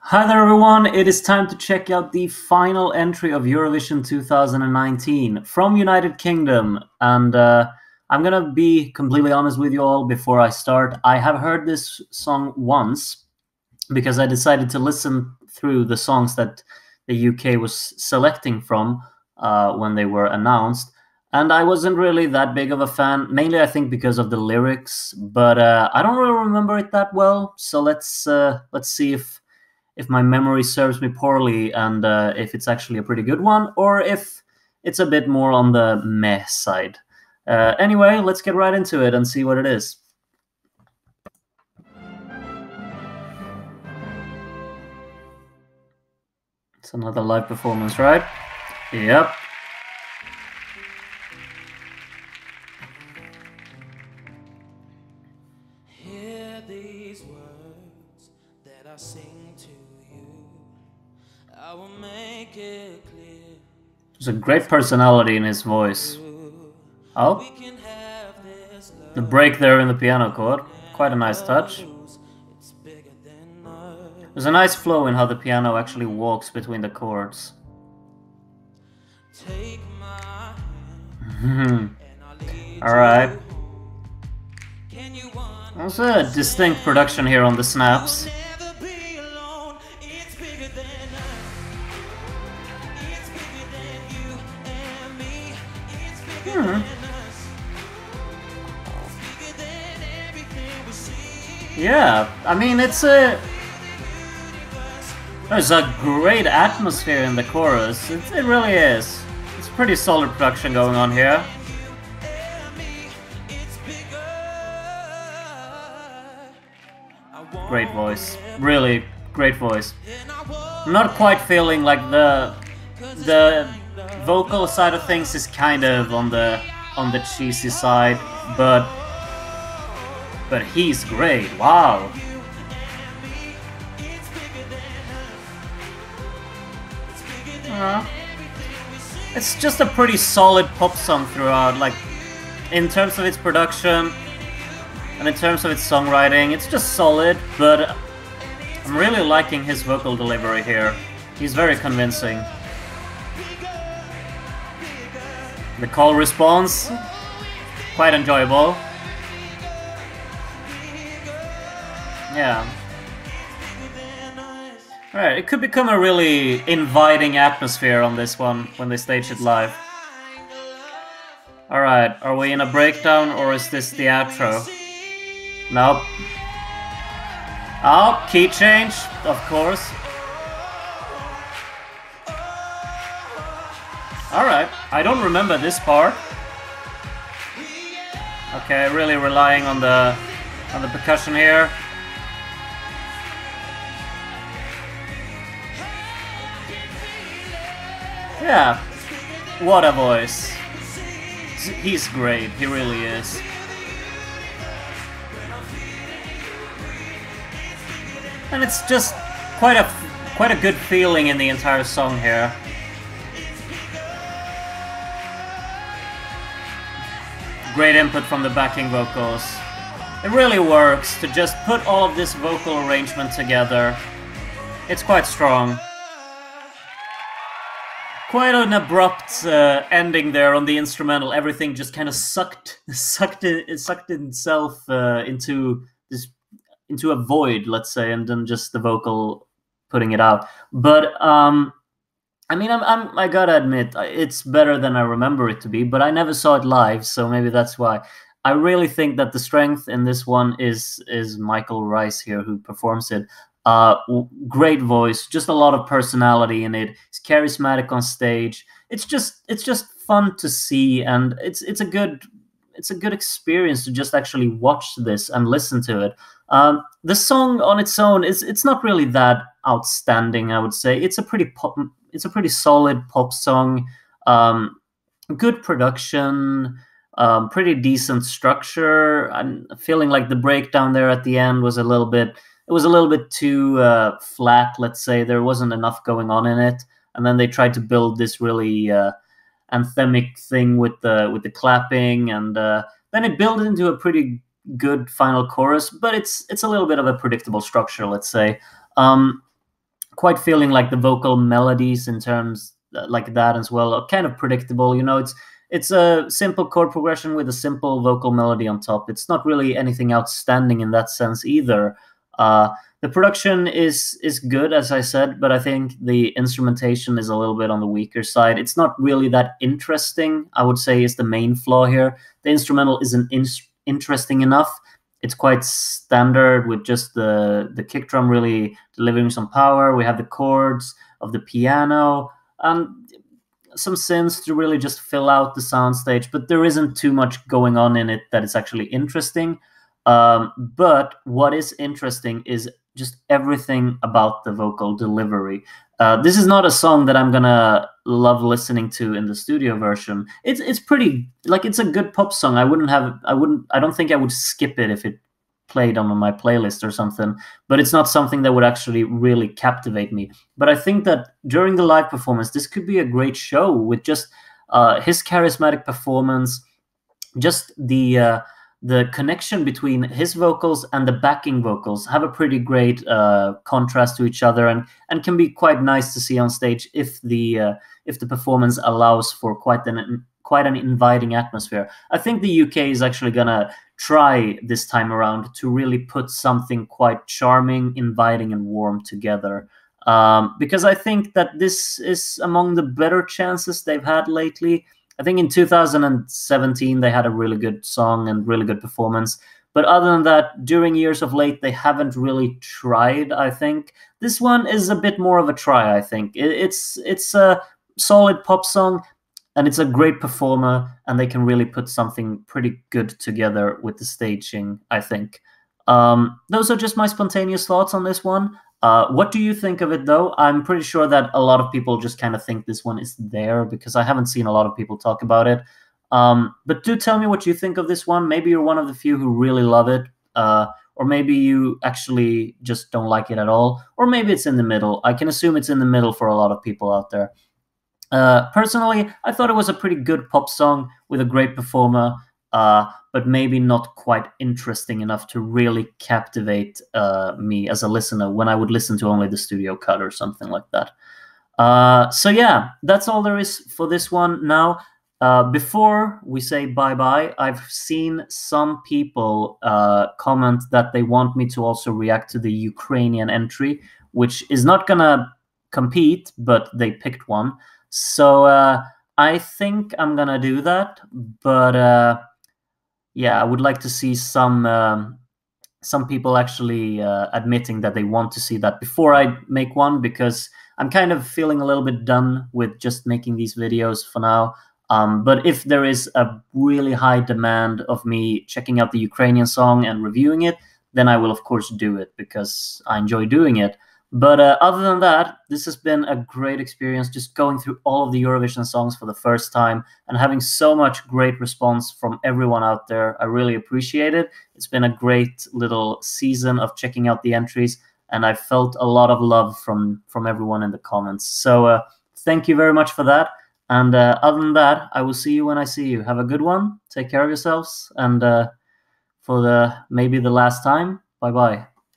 Hi there, everyone. It is time to check out the final entry of Eurovision 2019 from United Kingdom. And I'm going to be completely honest with you all before I start. I have heard this song once because I decided to listen through the songs that the UK was selecting from when they were announced. And I wasn't really that big of a fan, mainly I think because of the lyrics, but I don't really remember it that well. So let's see if my memory serves me poorly and if it's actually a pretty good one or if it's a bit more on the meh side. Anyway, let's get right into it and see what it is. It's another live performance, right? Yep. Hear these words that I sing to you. I will make it clear. There's a great personality in his voice. Oh, the break there in the piano chord. Quite a nice touch. There's a nice flow in how the piano actually walks between the chords. Take my hand and I'll lead Alright. you home. Can you There's a distinct production here on the snaps. never be alone? It's bigger than us. It's bigger than you and me. It's bigger than us. It's bigger than everything we see. Yeah, I mean, there's a great atmosphere in the chorus. It really is. It's pretty solid production going on here. Great voice. Really great voice. I'm not quite feeling like the vocal side of things is kind of on the cheesy side, but he's great. Wow. It's just a pretty solid pop song throughout, like in terms of its production and in terms of its songwriting. It's just solid, but I'm really liking his vocal delivery here. He's very convincing. The call response, quite enjoyable. Yeah. Alright, it could become a really inviting atmosphere on this one when they stage it live. Alright, are we in a breakdown or is this the outro? Nope. Oh, key change, of course. Alright, I don't remember this part. Okay, really relying on the percussion here. Yeah, what a voice. He's great, he really is. And it's just quite a good feeling in the entire song here. Great input from the backing vocals. It really works to just put all of this vocal arrangement together. It's quite strong. Quite an abrupt ending there on the instrumental. Everything just kind of sucked itself into a void, let's say, and then just the vocal putting it out. But I mean, I gotta admit, it's better than I remember it to be. But I never saw it live, so maybe that's why. I really think that the strength in this one is Michael Rice here, who performs it. Great voice, just a lot of personality in it. He's charismatic on stage. It's just fun to see, and it's a good experience to just actually watch this and listen to it. The song on its own it's not really that outstanding, I would say. It's a pretty solid pop song. Good production. Pretty decent structure. I'm feeling like the breakdown there at the end was a little bit too flat, let's say. There wasn't enough going on in it, and then they tried to build this really anthemic thing with the clapping, and then it built into a pretty good final chorus. But it's a little bit of a predictable structure, let's say. quite feeling like the vocal melodies in terms like that as well are kind of predictable. You know, it's a simple chord progression with a simple vocal melody on top. It's not really anything outstanding in that sense either. The production is good, as I said, but I think the instrumentation is a little bit on the weaker side. It's not really that interesting, I would say, is the main flaw here. The instrumental isn't interesting enough. It's quite standard with just the kick drum really delivering some power. We have the chords of the piano and some synths to really just fill out the soundstage, but there isn't too much going on in it that is actually interesting. But what is interesting is just everything about the vocal delivery. This is not a song that I'm gonna love listening to in the studio version. It's pretty, like, it's a good pop song. I don't think I would skip it if it played on my playlist or something, but it's not something that would actually really captivate me. But I think that during the live performance, this could be a great show with just his charismatic performance, just the connection between his vocals and the backing vocals have a pretty great contrast to each other, and can be quite nice to see on stage if the performance allows for quite an inviting atmosphere. I think the UK is actually gonna try this time around to really put something quite charming, inviting, and warm together. Because I think that this is among the better chances they've had lately. I think in 2017 they had a really good song and really good performance. But other than that, during years of late, they haven't really tried, I think. This one is a bit more of a try, I think. It's a solid pop song, and it's a great performer, and they can really put something pretty good together with the staging, I think. Those are just my spontaneous thoughts on this one. What do you think of it, though? I'm pretty sure that a lot of people just kind of think this one is there, because I haven't seen a lot of people talk about it. But do tell me what you think of this one. Maybe you're one of the few who really love it, or maybe you actually just don't like it at all, or maybe it's in the middle. I can assume it's in the middle for a lot of people out there. Personally, I thought it was a pretty good pop song with a great performer, but maybe not quite interesting enough to really captivate me as a listener when I would listen to only the studio cut or something like that. So yeah, that's all there is for this one now. Before we say bye-bye, I've seen some people comment that they want me to also react to the Ukrainian entry, which is not gonna compete, but they picked one. So I think I'm gonna do that, but yeah, I would like to see some people actually admitting that they want to see that before I make one, because I'm kind of feeling a little bit done with just making these videos for now. But if there is a really high demand of me checking out the Ukrainian song and reviewing it, then I will of course do it, because I enjoy doing it. But other than that, this has been a great experience, just going through all of the Eurovision songs for the first time and having so much great response from everyone out there. I really appreciate it. It's been a great little season of checking out the entries, and I felt a lot of love from everyone in the comments. So thank you very much for that. And other than that, I will see you when I see you. Have a good one. Take care of yourselves. And for maybe the last time, bye-bye.